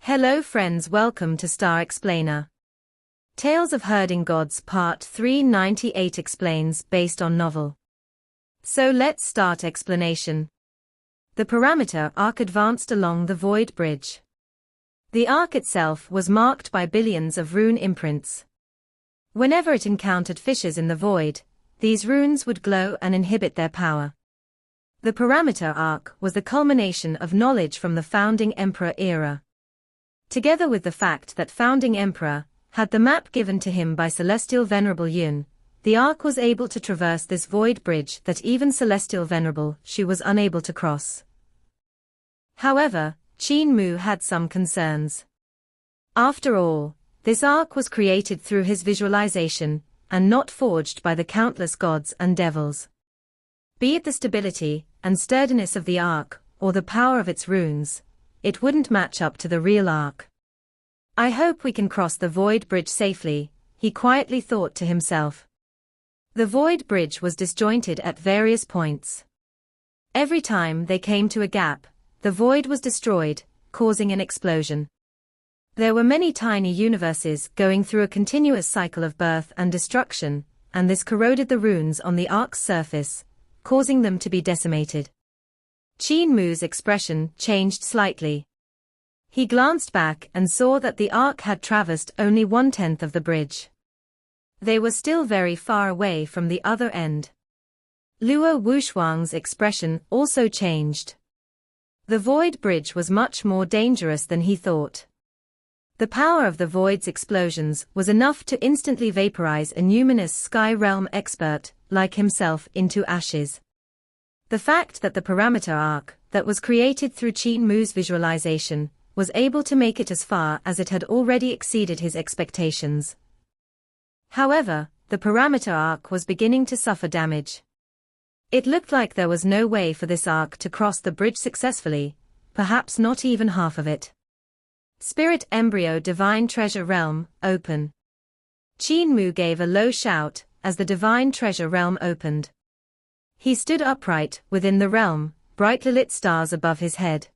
Hello friends, welcome to Star Explainer. Tales of Herding Gods Part 398 explains based on novel. So let's start explanation. The parameter arc advanced along the void bridge. The arc itself was marked by billions of rune imprints. Whenever it encountered fissures in the void, these runes would glow and inhibit their power. The parameter arc was the culmination of knowledge from the founding emperor era. Together with the fact that founding emperor had the map given to him by celestial venerable Yun, the arc was able to traverse this void bridge that even celestial venerable Shu was unable to cross. However, Qin Mu had some concerns. After all, this arc was created through his visualization, and not forged by the countless gods and devils. Be it the stability and sturdiness of the arc, or the power of its runes, it wouldn't match up to the real arc. I hope we can cross the void bridge safely, he quietly thought to himself. The void bridge was disjointed at various points. Every time they came to a gap, the void was destroyed, causing an explosion. There were many tiny universes going through a continuous cycle of birth and destruction, and this corroded the runes on the arc's surface, causing them to be decimated. Qin Mu's expression changed slightly. He glanced back and saw that the arc had traversed only 1/10 of the bridge. They were still very far away from the other end. Luo Wushuang's expression also changed. The void bridge was much more dangerous than he thought. The power of the void's explosions was enough to instantly vaporize a numinous sky realm expert like himself into ashes. The fact that the parameter arc that was created through Qin Mu's visualization was able to make it as far as it had already exceeded his expectations. However, the parameter arc was beginning to suffer damage. It looked like there was no way for this arc to cross the bridge successfully, perhaps not even half of it. Spirit Embryo Divine Treasure Realm, open. Qin Mu gave a low shout as the Divine Treasure Realm opened. He stood upright within the realm, brightly lit stars above his head.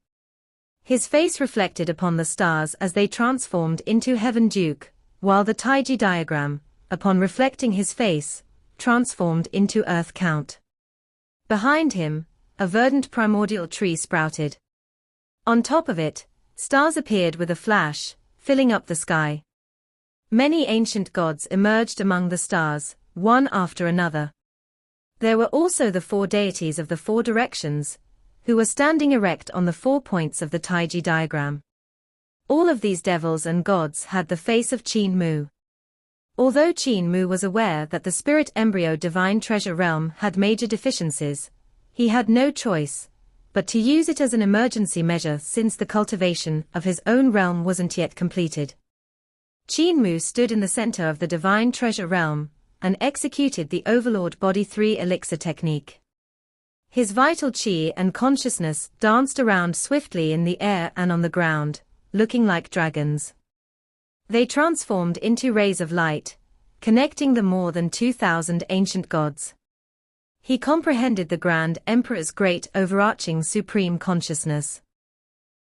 His face reflected upon the stars as they transformed into Heaven Duke, while the Taiji diagram, upon reflecting his face, transformed into Earth Count. Behind him, a verdant primordial tree sprouted. On top of it, stars appeared with a flash, filling up the sky. Many ancient gods emerged among the stars, one after another. There were also the 4 deities of the 4 directions, who were standing erect on the 4 points of the Taiji diagram. All of these devils and gods had the face of Qin Mu. Although Qin Mu was aware that the Spirit Embryo Divine Treasure Realm had major deficiencies, he had no choice but to use it as an emergency measure since the cultivation of his own realm wasn't yet completed. Qin Mu stood in the center of the Divine Treasure Realm and executed the Overlord Body 3 elixir technique. His vital chi and consciousness danced around swiftly in the air and on the ground, looking like dragons. They transformed into rays of light, connecting the more than 2,000 ancient gods. He comprehended the Grand Emperor's great overarching supreme consciousness.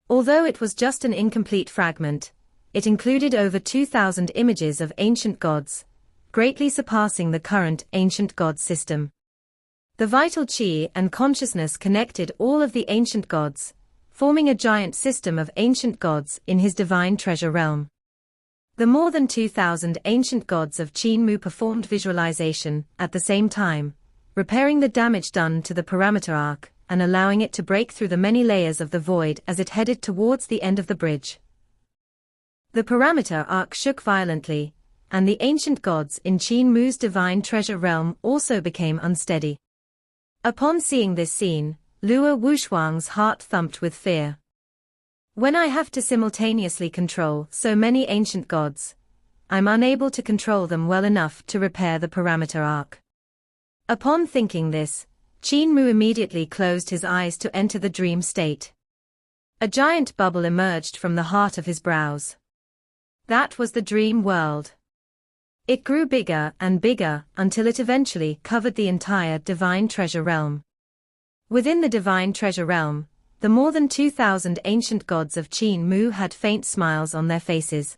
Although it was just an incomplete fragment, it included over 2,000 images of ancient gods, greatly surpassing the current ancient god system. The vital chi and consciousness connected all of the ancient gods, forming a giant system of ancient gods in his divine treasure realm. The more than 2,000 ancient gods of Qin Mu performed visualization at the same time, repairing the damage done to the parameter arc and allowing it to break through the many layers of the void as it headed towards the end of the bridge. The parameter arc shook violently, and the ancient gods in Qin Mu's divine treasure realm also became unsteady. Upon seeing this scene, Luo Wushuang's heart thumped with fear. When I have to simultaneously control so many ancient gods, I'm unable to control them well enough to repair the parameter arc. Upon thinking this, Qin Mu immediately closed his eyes to enter the dream state. A giant bubble emerged from the heart of his brows. That was the dream world. It grew bigger and bigger until it eventually covered the entire Divine Treasure Realm. Within the Divine Treasure Realm, The more than 2,000 ancient gods of Qin Mu had faint smiles on their faces.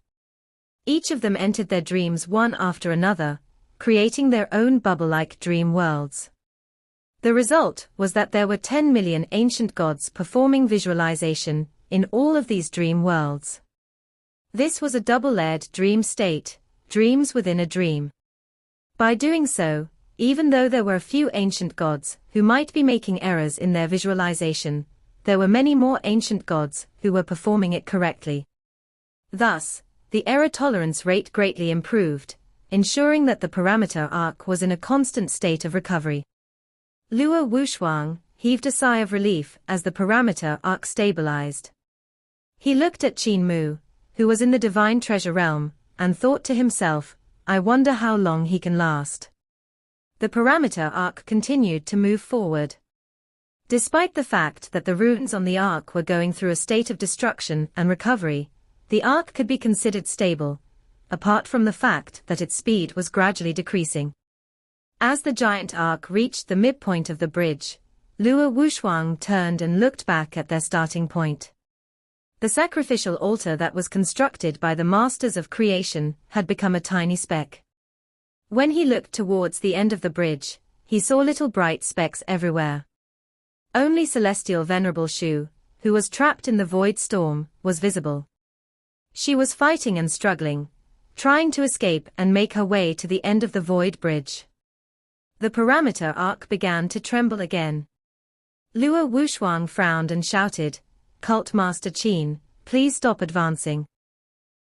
Each of them entered their dreams one after another, creating their own bubble-like dream worlds. The result was that there were 10 million ancient gods performing visualization in all of these dream worlds. This was a double-layered dream state, dreams within a dream. By doing so, even though there were a few ancient gods who might be making errors in their visualization, there were many more ancient gods who were performing it correctly. Thus, the error tolerance rate greatly improved, ensuring that the parameter arc was in a constant state of recovery. Luo Wushuang heaved a sigh of relief as the parameter arc stabilized. He looked at Qin Mu, who was in the divine treasure realm, and thought to himself, I wonder how long he can last. The parameter arc continued to move forward. Despite the fact that the runes on the arc were going through a state of destruction and recovery, the arc could be considered stable, apart from the fact that its speed was gradually decreasing. As the giant arc reached the midpoint of the bridge, Luo Wushuang turned and looked back at their starting point. The sacrificial altar that was constructed by the masters of creation had become a tiny speck. When he looked towards the end of the bridge, he saw little bright specks everywhere. Only celestial Venerable Shu, who was trapped in the void storm, was visible. She was fighting and struggling, trying to escape and make her way to the end of the void bridge. The parameter arc began to tremble again. Luo Wushuang frowned and shouted, Cult Master Qin, please stop advancing.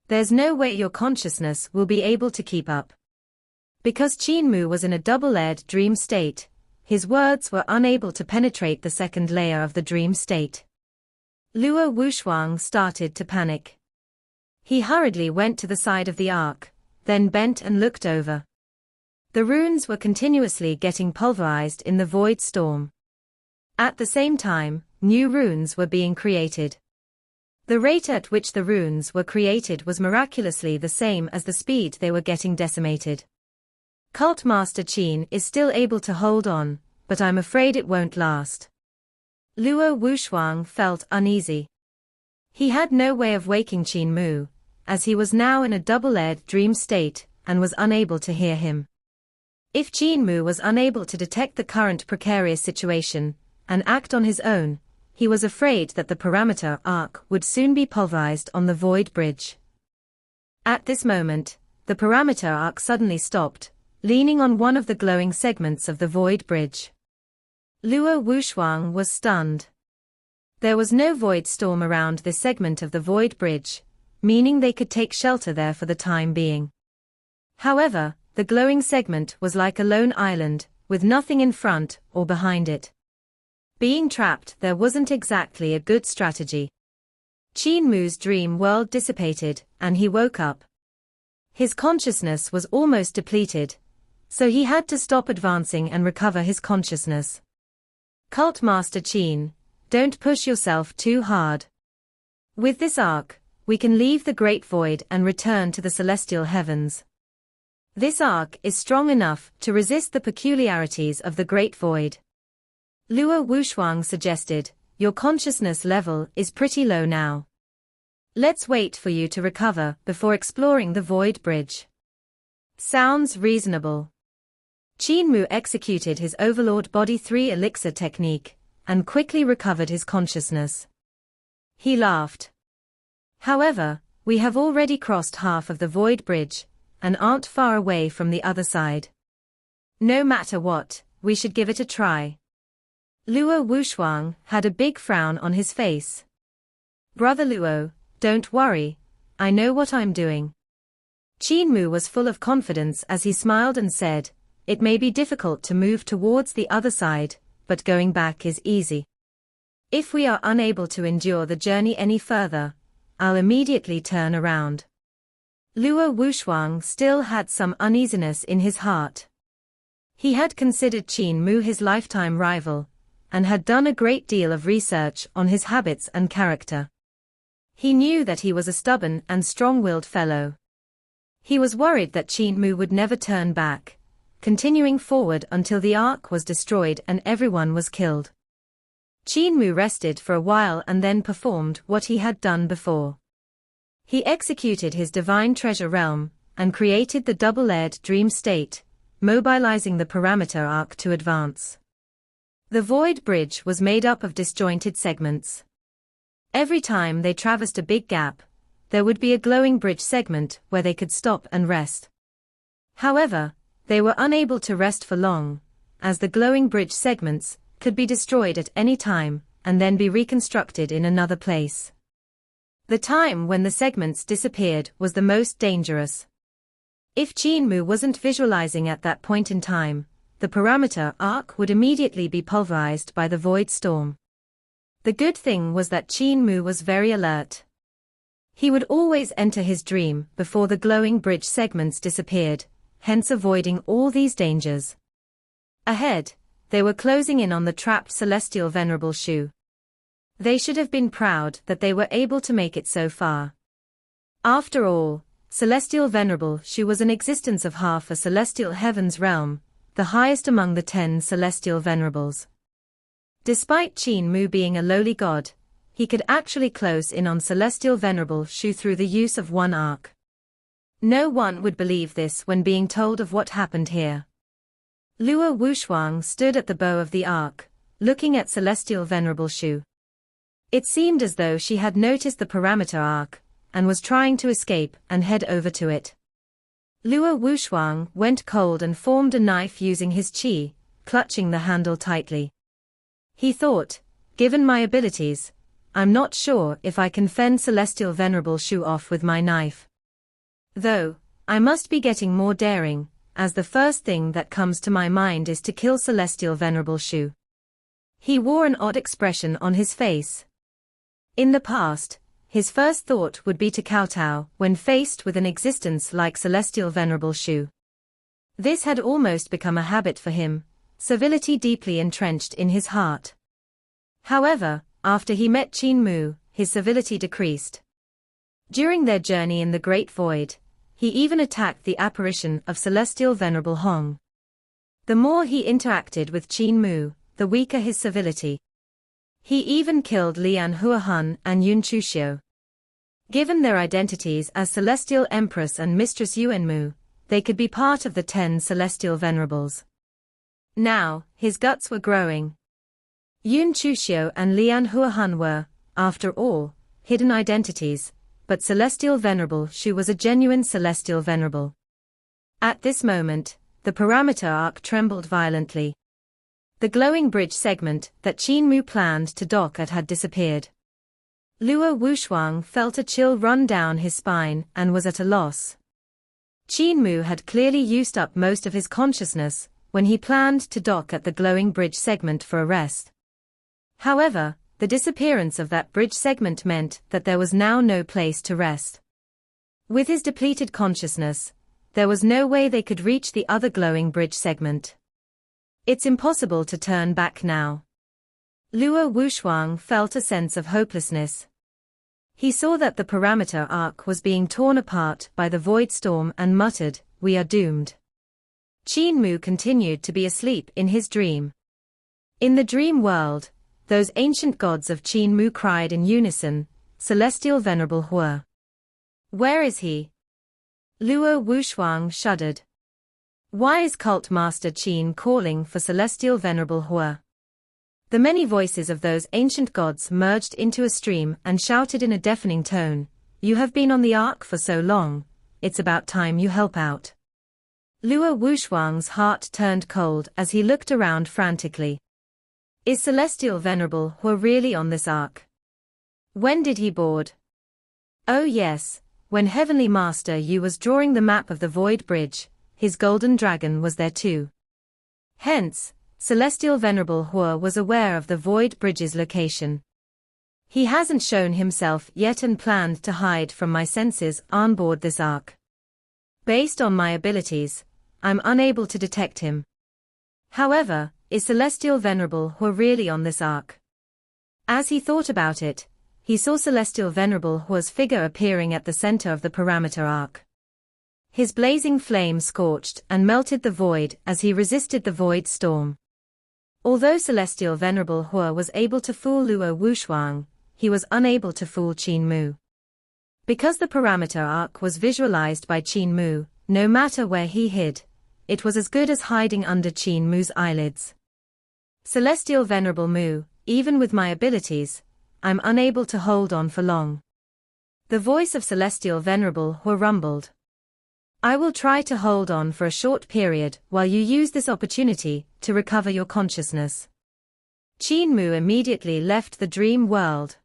There's no way your consciousness will be able to keep up. Because Qin Mu was in a double-layered dream state, his words were unable to penetrate the second layer of the dream state. Luo Wushuang started to panic. He hurriedly went to the side of the arc, then bent and looked over. The runes were continuously getting pulverized in the void storm. At the same time, new runes were being created. The rate at which the runes were created was miraculously the same as the speed they were getting decimated. Cult Master Qin is still able to hold on, but I'm afraid it won't last. Luo Wushuang felt uneasy. He had no way of waking Qin Mu, as he was now in a double-layered dream state and was unable to hear him. If Qin Mu was unable to detect the current precarious situation and act on his own, he was afraid that the parameter arc would soon be pulverized on the void bridge. At this moment, the parameter arc suddenly stopped, leaning on one of the glowing segments of the void bridge. Luo Wushuang was stunned. There was no void storm around this segment of the void bridge, meaning they could take shelter there for the time being. However, the glowing segment was like a lone island, with nothing in front or behind it. Being trapped there wasn't exactly a good strategy. Qin Mu's dream world dissipated, and he woke up. His consciousness was almost depleted, so he had to stop advancing and recover his consciousness. Cult Master Qin, don't push yourself too hard. With this arc, we can leave the Great Void and return to the celestial heavens. This arc is strong enough to resist the peculiarities of the Great Void. Luo Wushuang suggested, your consciousness level is pretty low now. Let's wait for you to recover before exploring the void bridge. Sounds reasonable. Qin Mu executed his Overlord Body 3 elixir technique, and quickly recovered his consciousness. He laughed. However, we have already crossed half of the void bridge, and aren't far away from the other side. No matter what, we should give it a try. Luo Wushuang had a big frown on his face. Brother Luo, don't worry, I know what I'm doing. Qin Mu was full of confidence as he smiled and said, it may be difficult to move towards the other side, but going back is easy. If we are unable to endure the journey any further, I'll immediately turn around. Luo Wushuang still had some uneasiness in his heart. He had considered Qin Mu his lifetime rival, and had done a great deal of research on his habits and character. He knew that he was a stubborn and strong-willed fellow. He was worried that Qin Mu would never turn back, continuing forward until the Ark was destroyed and everyone was killed. Qin Mu rested for a while and then performed what he had done before. He executed his divine treasure realm, and created the double-layered dream state, mobilizing the parameter arc to advance. The void bridge was made up of disjointed segments. Every time they traversed a big gap, there would be a glowing bridge segment where they could stop and rest. However, they were unable to rest for long, as the glowing bridge segments could be destroyed at any time, and then be reconstructed in another place. The time when the segments disappeared was the most dangerous. If Qin Mu wasn't visualizing at that point in time, the parameter arc would immediately be pulverized by the void storm. The good thing was that Qin Mu was very alert. He would always enter his dream before the glowing bridge segments disappeared, hence avoiding all these dangers. Ahead, they were closing in on the trapped celestial venerable Shu. They should have been proud that they were able to make it so far. After all, celestial venerable Shu was an existence of half a celestial heaven's realm, the highest among the 10 celestial venerables. Despite Qin Mu being a lowly god, he could actually close in on celestial venerable Shu through the use of one arc. No one would believe this when being told of what happened here. Luo Wushuang stood at the bow of the arc, looking at celestial venerable Shu. It seemed as though she had noticed the parameter arc, and was trying to escape and head over to it. Luo Wushuang went cold and formed a knife using his qi, clutching the handle tightly. He thought, given my abilities, I'm not sure if I can fend celestial venerable Shu off with my knife. Though, I must be getting more daring, as the first thing that comes to my mind is to kill celestial venerable Shu. He wore an odd expression on his face. In the past, his first thought would be to kowtow when faced with an existence like celestial venerable Shu. This had almost become a habit for him, civility deeply entrenched in his heart. However, after he met Qin Mu, his civility decreased. During their journey in the Great Void, he even attacked the apparition of celestial venerable Hong. The more he interacted with Qin Mu, the weaker his civility. He even killed Lian Huahan and Yun Chuxiu. Given their identities as Celestial Empress and Mistress Yuan Mu, they could be part of the 10 Celestial Venerables. Now, his guts were growing. Yun Chuxiu and Lian Huahan were, after all, hidden identities, but Celestial Venerable Shu was a genuine Celestial Venerable. At this moment, the parameter arc trembled violently. The glowing bridge segment that Qin Mu planned to dock at had disappeared. Luo Wushuang felt a chill run down his spine and was at a loss. Qin Mu had clearly used up most of his consciousness when he planned to dock at the glowing bridge segment for a rest. However, the disappearance of that bridge segment meant that there was now no place to rest. With his depleted consciousness, there was no way they could reach the other glowing bridge segment. It's impossible to turn back now. Luo Wushuang felt a sense of hopelessness. He saw that the parameter arc was being torn apart by the void storm and muttered, "We are doomed." Qin Mu continued to be asleep in his dream. In the dream world, those ancient gods of Qin Mu cried in unison, "Celestial Venerable Hua. Where is he?" Luo Wushuang shuddered. Why is Cult Master Qin calling for Celestial Venerable Hua? The many voices of those ancient gods merged into a stream and shouted in a deafening tone, "You have been on the Ark for so long, it's about time you help out." Luo Wushuang's heart turned cold as he looked around frantically. Is Celestial Venerable Hua really on this Ark? When did he board? Oh yes, when Heavenly Master Yu was drawing the map of the Void Bridge, his golden dragon was there too. Hence, Celestial Venerable Hua was aware of the Void Bridge's location. He hasn't shown himself yet and planned to hide from my senses on board this Ark. Based on my abilities, I'm unable to detect him. However, is Celestial Venerable Hua really on this Ark? As he thought about it, he saw Celestial Venerable Hua's figure appearing at the center of the parameter arc. His blazing flame scorched and melted the void as he resisted the void storm. Although Celestial Venerable Hua was able to fool Luo Wushuang, he was unable to fool Qin Mu. Because the parameter arc was visualized by Qin Mu, no matter where he hid, it was as good as hiding under Qin Mu's eyelids. Celestial Venerable Mu, even with my abilities, I'm unable to hold on for long. The voice of Celestial Venerable Hua rumbled. I will try to hold on for a short period while you use this opportunity to recover your consciousness. Qin Mu immediately left the dream world.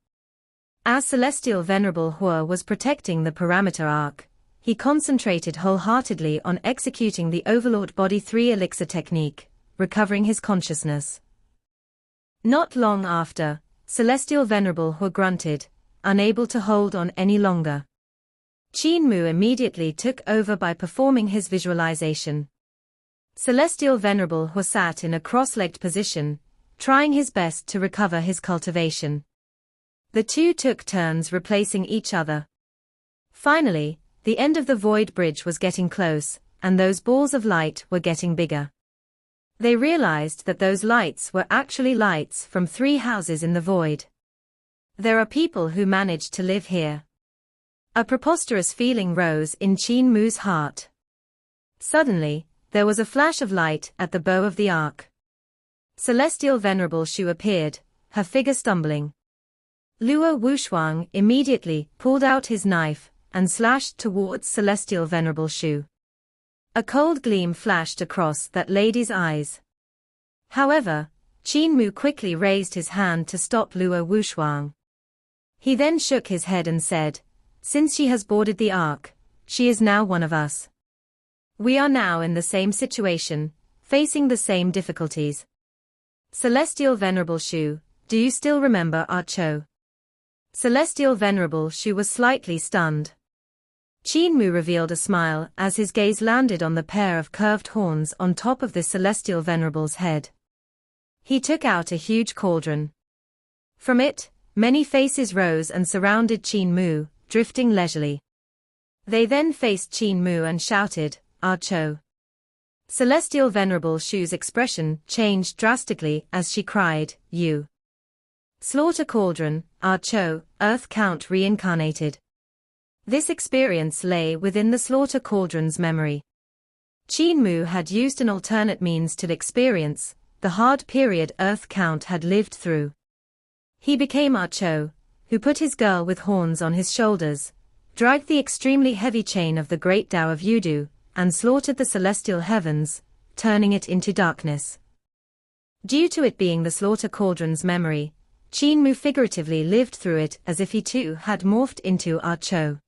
As Celestial Venerable Hua was protecting the parameter arc, he concentrated wholeheartedly on executing the Overlord Body 3 elixir technique, recovering his consciousness. Not long after, Celestial Venerable Hua grunted, unable to hold on any longer. Qin Mu immediately took over by performing his visualization. Celestial Venerable Hua sat in a cross-legged position, trying his best to recover his cultivation. The two took turns replacing each other. Finally, the end of the void bridge was getting close, and those balls of light were getting bigger. They realized that those lights were actually lights from 3 houses in the void. There are people who managed to live here. A preposterous feeling rose in Qin Mu's heart. Suddenly, there was a flash of light at the bow of the arc. Celestial Venerable Shu appeared, her figure stumbling. Luo Wushuang immediately pulled out his knife and slashed towards Celestial Venerable Shu. A cold gleam flashed across that lady's eyes. However, Qin Mu quickly raised his hand to stop Luo Wushuang. He then shook his head and said, "Since she has boarded the ark, she is now one of us. We are now in the same situation, facing the same difficulties. Celestial Venerable Shu, do you still remember our Cho?" Celestial Venerable Shu was slightly stunned. Qin Mu revealed a smile as his gaze landed on the pair of curved horns on top of the Celestial Venerable's head. He took out a huge cauldron. From it, many faces rose and surrounded Qin Mu, drifting leisurely. They then faced Qin Mu and shouted, "Our Cho." Celestial Venerable Shu's expression changed drastically as she cried, "You." Slaughter Cauldron, Our Cho, Earth Count reincarnated. This experience lay within the Slaughter Cauldron's memory. Qin Mu had used an alternate means to experience the hard period Earth Count had lived through. He became Our Cho, who put his girl with horns on his shoulders, dragged the extremely heavy chain of the great Tao of Yudu, and slaughtered the celestial heavens, turning it into darkness. Due to it being the Slaughter Cauldron's memory, Qin Mu figuratively lived through it as if he too had morphed into Our Cho.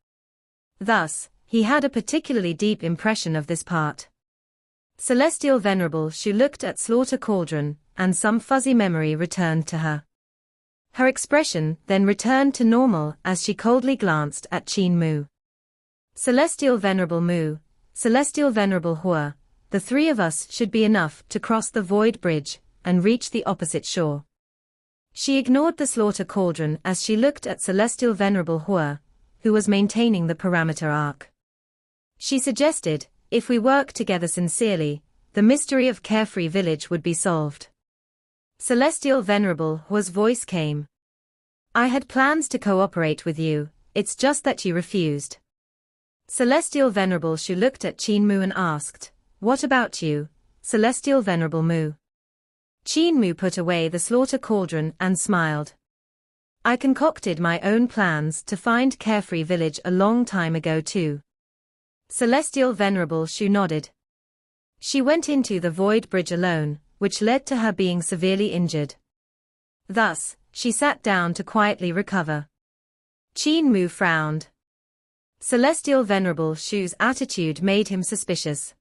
Thus, he had a particularly deep impression of this part. Celestial Venerable Shu looked at Slaughter Cauldron, and some fuzzy memory returned to her. Her expression then returned to normal as she coldly glanced at Qin Mu. Celestial Venerable Mu, Celestial Venerable Hua, the 3 of us should be enough to cross the void bridge and reach the opposite shore. She ignored the Slaughter Cauldron as she looked at Celestial Venerable Hua, who was maintaining the parameter arc. She suggested, if we work together sincerely, the mystery of Carefree Village would be solved. Celestial Venerable Hua's voice came. I had plans to cooperate with you, it's just that you refused. Celestial Venerable Shu looked at Qin Mu and asked, "What about you, Celestial Venerable Mu?" Qin Mu put away the Slaughter Cauldron and smiled. I concocted my own plans to find Carefree Village a long time ago too. Celestial Venerable Shu nodded. She went into the void bridge alone, which led to her being severely injured. Thus, she sat down to quietly recover. Qin Mu frowned. Celestial Venerable Shu's attitude made him suspicious.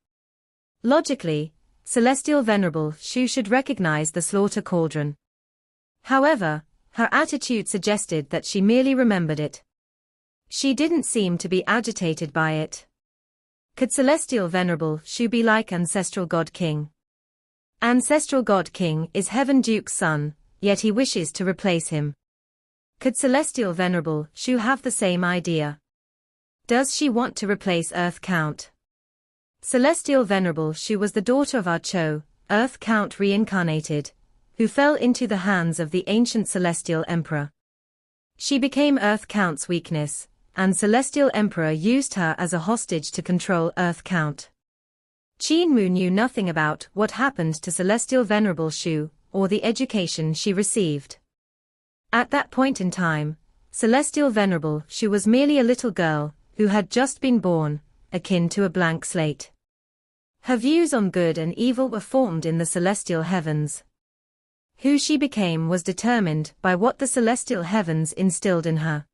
Logically, Celestial Venerable Shu should recognize the Slaughter Cauldron. However, her attitude suggested that she merely remembered it. She didn't seem to be agitated by it. Could Celestial Venerable Shu be like Ancestral God King? Ancestral God King is Heaven Duke's son, yet he wishes to replace him. Could Celestial Venerable Shu have the same idea? Does she want to replace Earth Count? Celestial Venerable Shu was the daughter of Our Cho, Earth Count reincarnated, who fell into the hands of the ancient Celestial Emperor. She became Earth Count's weakness, and Celestial Emperor used her as a hostage to control Earth Count. Qin Mu knew nothing about what happened to Celestial Venerable Shu, or the education she received. At that point in time, Celestial Venerable Shu was merely a little girl, who had just been born, akin to a blank slate. Her views on good and evil were formed in the celestial heavens. Who she became was determined by what the celestial heavens instilled in her.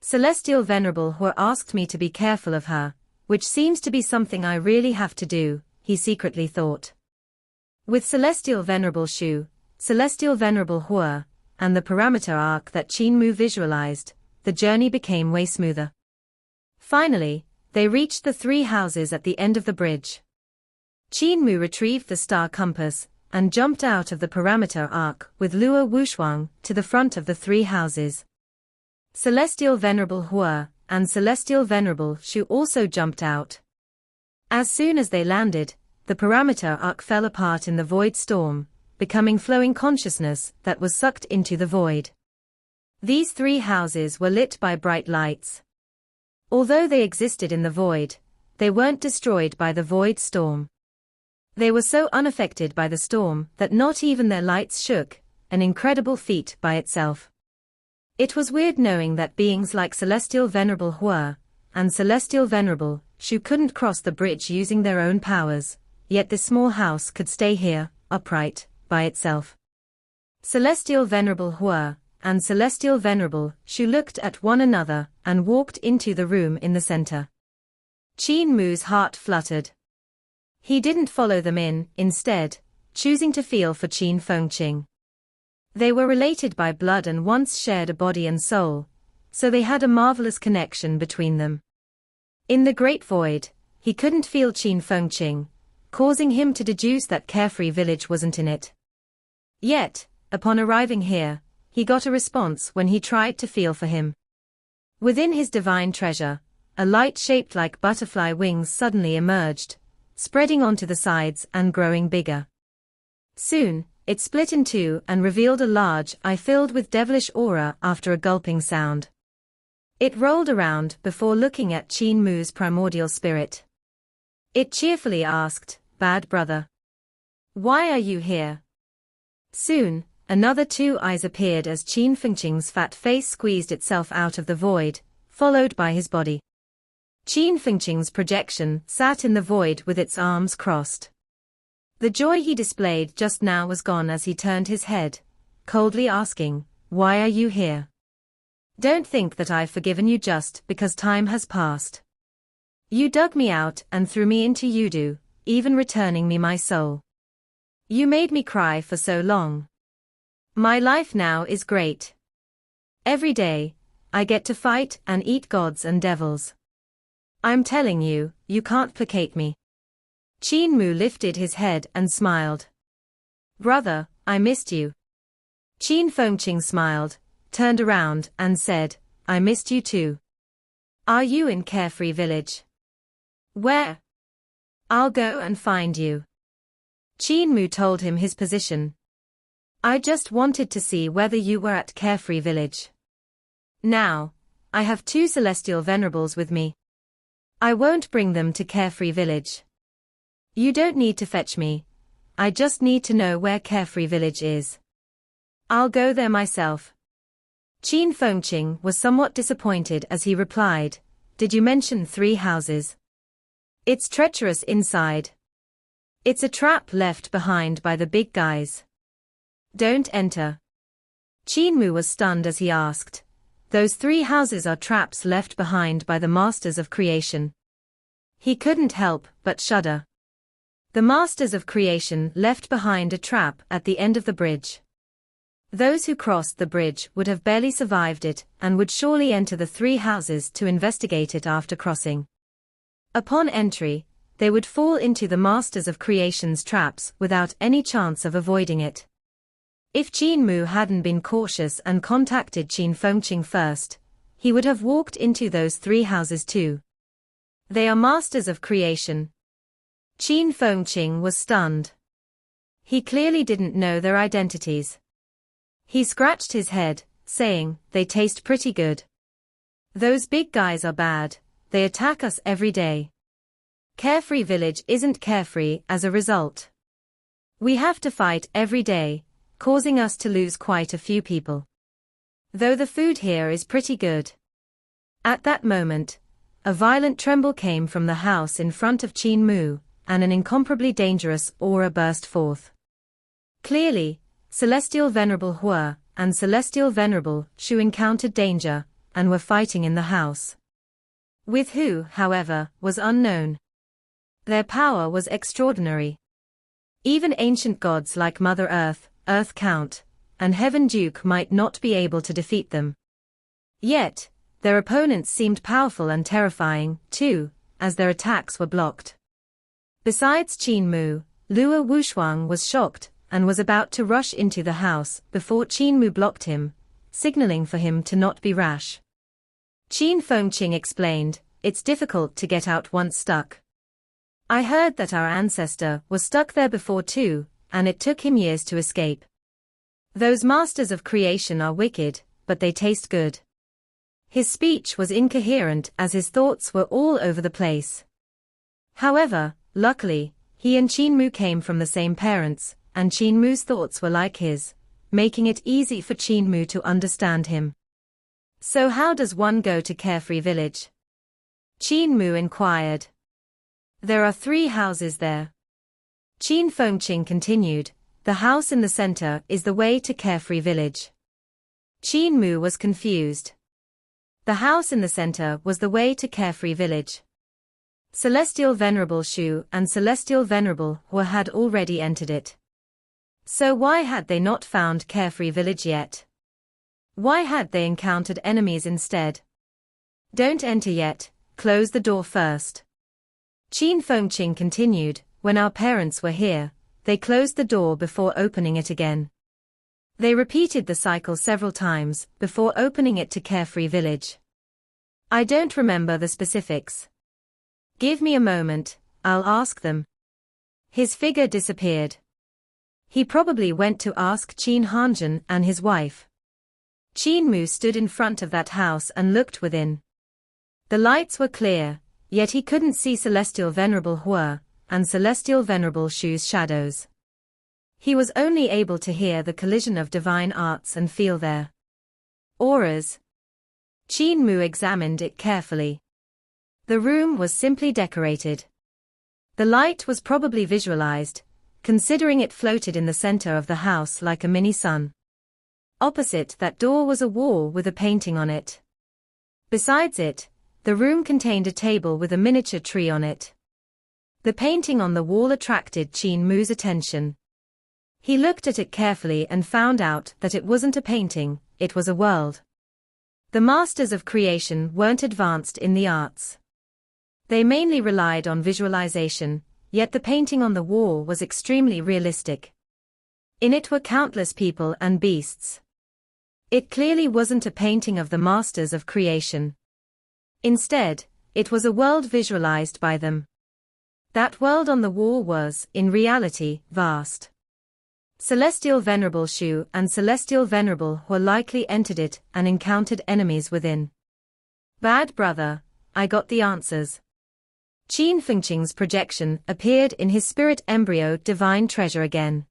Celestial Venerable Hu asked me to be careful of her, which seems to be something I really have to do, he secretly thought. With Celestial Venerable Shu, Celestial Venerable Hu, and the parameter arc that Qin Mu visualized, the journey became way smoother. Finally, they reached the 3 houses at the end of the bridge. Qin Mu retrieved the star compass, and jumped out of the parameter arc with Luo Wushuang to the front of the 3 houses. Celestial Venerable Hu and Celestial Venerable Shu also jumped out. As soon as they landed, the parameter arc fell apart in the void storm, becoming flowing consciousness that was sucked into the void. These 3 houses were lit by bright lights. Although they existed in the void, they weren't destroyed by the void storm. They were so unaffected by the storm that not even their lights shook, an incredible feat by itself. It was weird knowing that beings like Celestial Venerable Hu and Celestial Venerable Shu couldn't cross the bridge using their own powers, yet this small house could stay here, upright, by itself. Celestial Venerable Hu and Celestial Venerable Shu looked at one another and walked into the room in the center. Qin Mu's heart fluttered. He didn't follow them in, instead, choosing to feel for Qin Fengqing. They were related by blood and once shared a body and soul, so they had a marvelous connection between them. In the Great Void, he couldn't feel Qin Fengqing, causing him to deduce that Carefree Village wasn't in it. Yet, upon arriving here, he got a response when he tried to feel for him. Within his divine treasure, a light shaped like butterfly wings suddenly emerged, spreading onto the sides and growing bigger. Soon, it split in 2 and revealed a large eye filled with devilish aura after a gulping sound. It rolled around before looking at Qin Mu's primordial spirit. It cheerfully asked, "Bad brother, why are you here?" Soon, another 2 eyes appeared as Qin Fengqing's fat face squeezed itself out of the void, followed by his body. Qin Fengqing's projection sat in the void with its arms crossed. The joy he displayed just now was gone as he turned his head, coldly asking, "Why are you here? Don't think that I've forgiven you just because time has passed. You dug me out and threw me into Yudu, even returning me my soul. You made me cry for so long. My life now is great. Every day, I get to fight and eat gods and devils. I'm telling you, you can't placate me." Qin Mu lifted his head and smiled. "Brother, I missed you." Qin Fengqing smiled, turned around and said, "I missed you too. Are you in Carefree Village?" "Where?" "I'll go and find you." Qin Mu told him his position. "I just wanted to see whether you were at Carefree Village. Now, I have 2 Celestial Venerables with me. I won't bring them to Carefree Village. You don't need to fetch me. I just need to know where Carefree Village is. I'll go there myself." Qin Fengqing was somewhat disappointed as he replied, "Did you mention 3 houses? It's treacherous inside. It's a trap left behind by the big guys. Don't enter." Qin Mu was stunned as he asked, "Those 3 houses are traps left behind by the Masters of Creation?" He couldn't help but shudder. The Masters of Creation left behind a trap at the end of the bridge. Those who crossed the bridge would have barely survived it and would surely enter the 3 houses to investigate it after crossing. Upon entry, they would fall into the Masters of Creation's traps without any chance of avoiding it. If Qin Mu hadn't been cautious and contacted Qin Fengqing first, he would have walked into those 3 houses too. They are Masters of Creation. Qin Fengqing was stunned. He clearly didn't know their identities. He scratched his head, saying, "They taste pretty good. Those big guys are bad, they attack us every day. Carefree Village isn't carefree as a result. We have to fight every day, causing us to lose quite a few people. Though the food here is pretty good." At that moment, a violent tremble came from the house in front of Qin Mu, and an incomparably dangerous aura burst forth. Clearly, Celestial Venerable Hua and Celestial Venerable Shu encountered danger, and were fighting in the house. With who, however, was unknown. Their power was extraordinary. Even ancient gods like Mother Earth, Earth Count, and Heaven Duke might not be able to defeat them. Yet, their opponents seemed powerful and terrifying, too, as their attacks were blocked. Besides Qin Mu, Lua Wushuang was shocked, and was about to rush into the house before Qin Mu blocked him, signaling for him to not be rash. Qin Fengqing explained, "It's difficult to get out once stuck. I heard that our ancestor was stuck there before too, and it took him years to escape. Those masters of creation are wicked, but they taste good." His speech was incoherent as his thoughts were all over the place. However, luckily, he and Qin Mu came from the same parents, and Qin Mu's thoughts were like his, making it easy for Qin Mu to understand him. "So how does one go to Carefree Village?" Qin Mu inquired. "There are 3 houses there." Qin Fengqing continued, "The house in the center is the way to Carefree Village." Qin Mu was confused. The house in the center was the way to Carefree Village. Celestial Venerable Shu and Celestial Venerable Hua had already entered it. So why had they not found Carefree Village yet? Why had they encountered enemies instead? "Don't enter yet, close the door first." Qin Fengqing continued, "When our parents were here, they closed the door before opening it again. They repeated the cycle several times before opening it to Carefree Village. I don't remember the specifics. Give me a moment, I'll ask them." His figure disappeared. He probably went to ask Qin Hanjun and his wife. Qin Mu stood in front of that house and looked within. The lights were clear, yet he couldn't see Celestial Venerable Hua and Celestial Venerable Shu's shadows. He was only able to hear the collision of divine arts and feel their auras. Qin Mu examined it carefully. The room was simply decorated. The light was probably visualized, considering it floated in the center of the house like a mini sun. Opposite that door was a wall with a painting on it. Besides it, the room contained a table with a miniature tree on it. The painting on the wall attracted Qin Mu's attention. He looked at it carefully and found out that it wasn't a painting, it was a world. The masters of creation weren't advanced in the arts. They mainly relied on visualization, yet the painting on the wall was extremely realistic. In it were countless people and beasts. It clearly wasn't a painting of the masters of creation. Instead, it was a world visualized by them. That world on the wall was, in reality, vast. Celestial Venerable Shu and Celestial Venerable Hua likely entered it and encountered enemies within. "Bad brother, I got the answers." Qin Fengqing's projection appeared in his spirit embryo divine treasure again.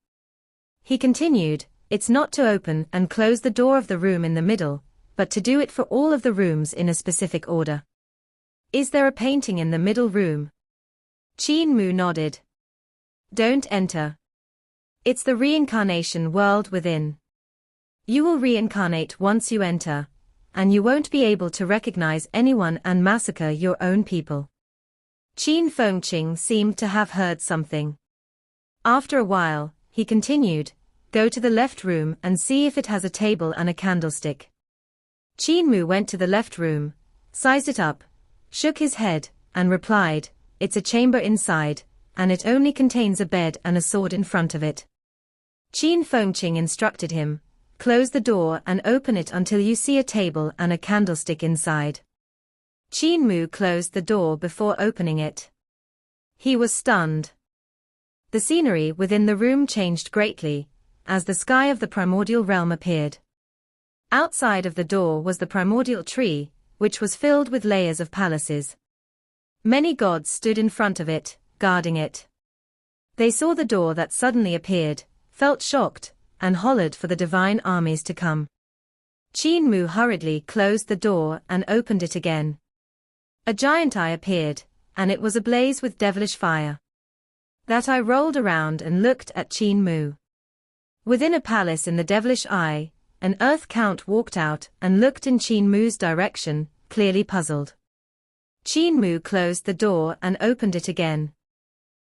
He continued, "It's not to open and close the door of the room in the middle, but to do it for all of the rooms in a specific order." "Is there a painting in the middle room?" Qin Mu nodded. "Don't enter. It's the reincarnation world within. You will reincarnate once you enter, and you won't be able to recognize anyone and massacre your own people." Qin Fengqing seemed to have heard something. After a while, he continued, "Go to the left room and see if it has a table and a candlestick." Qin Mu went to the left room, sized it up, shook his head, and replied, "It's a chamber inside, and it only contains a bed and a sword in front of it." Qin Fengqing instructed him, "Close the door and open it until you see a table and a candlestick inside." Qin Mu closed the door before opening it. He was stunned. The scenery within the room changed greatly, as the sky of the primordial realm appeared. Outside of the door was the primordial tree, which was filled with layers of palaces. Many gods stood in front of it, guarding it. They saw the door that suddenly appeared, felt shocked, and hollered for the divine armies to come. Qin Mu hurriedly closed the door and opened it again. A giant eye appeared, and it was ablaze with devilish fire. That eye rolled around and looked at Qin Mu. Within a palace in the devilish eye, an earth count walked out and looked in Qin Mu's direction, clearly puzzled. Qin Mu closed the door and opened it again.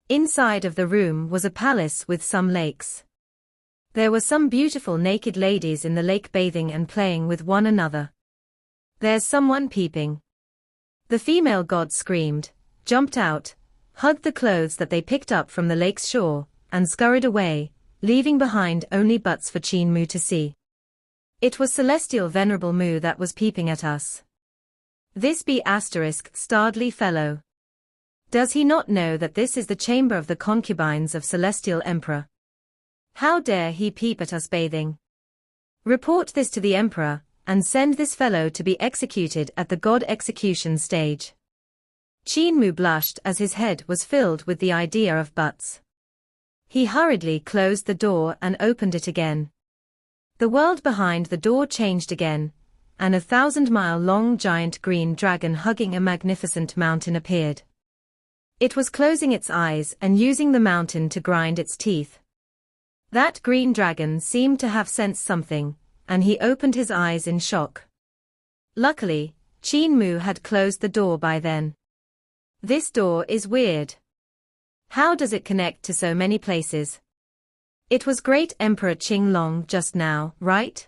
Inside of the room was a palace with some lakes. There were some beautiful naked ladies in the lake bathing and playing with one another. "There's someone peeping." The female gods screamed, jumped out, hugged the clothes that they picked up from the lake's shore, and scurried away, leaving behind only butts for Qin Mu to see. It was celestial Venerable Mu that was peeping at us. This be **starredly fellow. Does he not know that this is the chamber of the concubines of celestial emperor? How dare he peep at us bathing? Report this to the emperor, and send this fellow to be executed at the god execution stage. Qin Mu blushed as his head was filled with the idea of butts. He hurriedly closed the door and opened it again. The world behind the door changed again, and a 1,000-mile-long giant green dragon hugging a magnificent mountain appeared. It was closing its eyes and using the mountain to grind its teeth. That green dragon seemed to have sensed something, and he opened his eyes in shock. Luckily, Qin Mu had closed the door by then. This door is weird. How does it connect to so many places? It was Great Emperor Qinglong just now, right?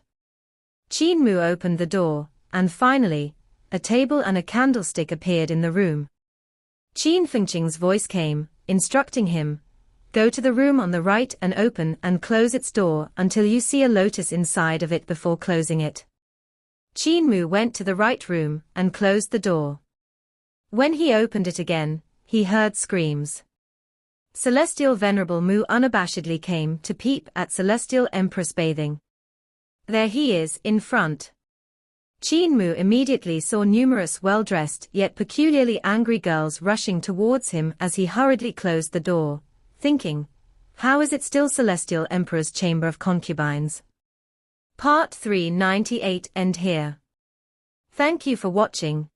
Qin Mu opened the door, and finally, a table and a candlestick appeared in the room. Qin Fengqing's voice came, instructing him, "Go to the room on the right and open and close its door until you see a lotus inside of it before closing it." Qin Mu went to the right room and closed the door. When he opened it again, he heard screams. Celestial Venerable Mu unabashedly came to peep at Celestial Empress bathing. There he is, in front. Qin Mu immediately saw numerous well-dressed yet peculiarly angry girls rushing towards him as he hurriedly closed the door, thinking, how is it still Celestial Emperor's Chamber of Concubines? Part 398 end here. Thank you for watching.